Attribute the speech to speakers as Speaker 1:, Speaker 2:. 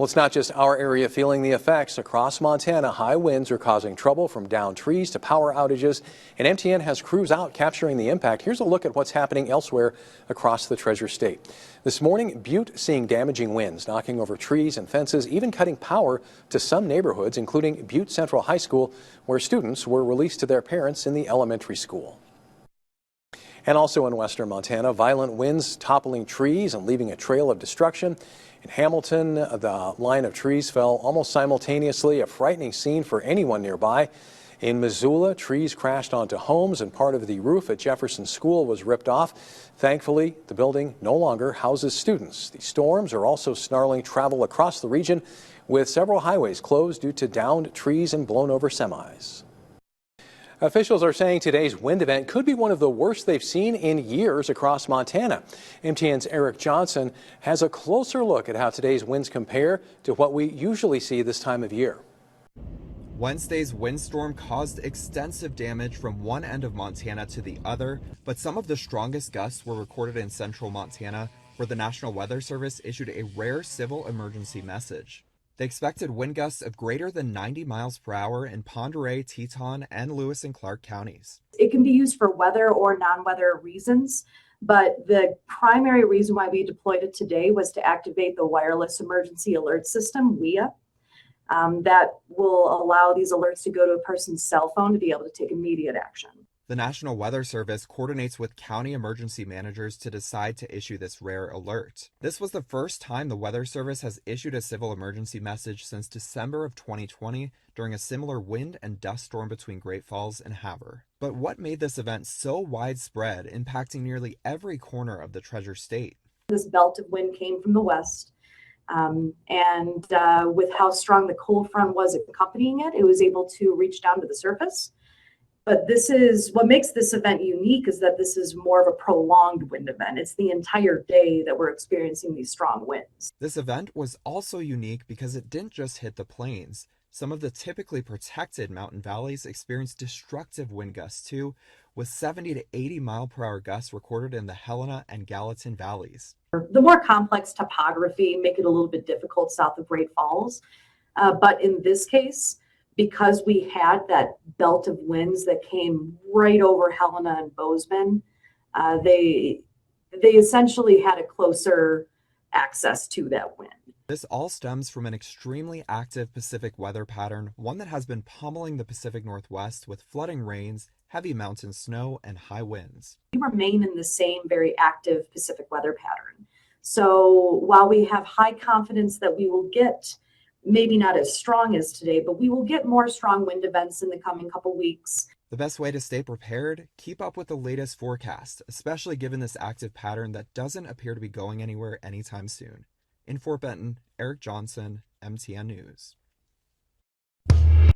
Speaker 1: Well, it's not just our area feeling the effects. Across Montana, high winds are causing trouble from downed trees to power outages, and MTN has crews out capturing the impact. Here's a look at what's happening elsewhere across the Treasure State. This morning, Butte seeing damaging winds, knocking over trees and fences, even cutting power to some neighborhoods, including Butte Central High School, where students were released to their parents in the elementary school. And also in western Montana, violent winds toppling trees and leaving a trail of destruction. In Hamilton, the line of trees fell almost simultaneously, a frightening scene for anyone nearby. In Missoula, trees crashed onto homes and part of the roof at Jefferson School was ripped off. Thankfully, the building no longer houses students. The storms are also snarling travel across the region, with several highways closed due to downed trees and blown over semis. Officials are saying today's wind event could be one of the worst they've seen in years across Montana. MTN's Eric Johnson has a closer look at how today's winds compare to what we usually see this time of year.
Speaker 2: Wednesday's windstorm caused extensive damage from one end of Montana to the other, but some of the strongest gusts were recorded in central Montana, where the National Weather Service issued a rare civil emergency message. They expected wind gusts of greater than 90 miles per hour in Pend Oreille, Teton, and Lewis and Clark counties.
Speaker 3: It can be used for weather or non-weather reasons, but the primary reason why we deployed it today was to activate the wireless emergency alert system, WEA. That will allow these alerts to go to a person's cell phone to be able to take immediate action.
Speaker 2: The National Weather Service coordinates with county emergency managers to decide to issue this rare alert. This was the first time the Weather Service has issued a civil emergency message since December of 2020 during a similar wind and dust storm between Great Falls and Havre. But what made this event so widespread, impacting nearly every corner of the Treasure State?
Speaker 3: This belt of wind came from the west, and with how strong the cold front was accompanying it, it was able to reach down to the surface. But this is what makes this event unique, is that this is more of a prolonged wind event. It's the entire day that we're experiencing these strong winds.
Speaker 2: This event was also unique because it didn't just hit the plains. Some of the typically protected mountain valleys experienced destructive wind gusts too, with 70 to 80 mile per hour gusts recorded in the Helena and Gallatin valleys.
Speaker 3: The more complex topography make it a little bit difficult south of Great Falls. But in this case, because we had that belt of winds that came right over Helena and Bozeman, they essentially had a closer access to that wind.
Speaker 2: This all stems from an extremely active Pacific weather pattern, one that has been pummeling the Pacific Northwest with flooding rains, heavy mountain snow, and high winds.
Speaker 3: We remain in the same very active Pacific weather pattern. So while we have high confidence that we will get, maybe not as strong as today, but we will get more strong wind events in the coming couple weeks.
Speaker 2: The best way to stay prepared, keep up with the latest forecast, especially given this active pattern that doesn't appear to be going anywhere anytime soon. In Fort Benton, Eric Johnson, MTN News.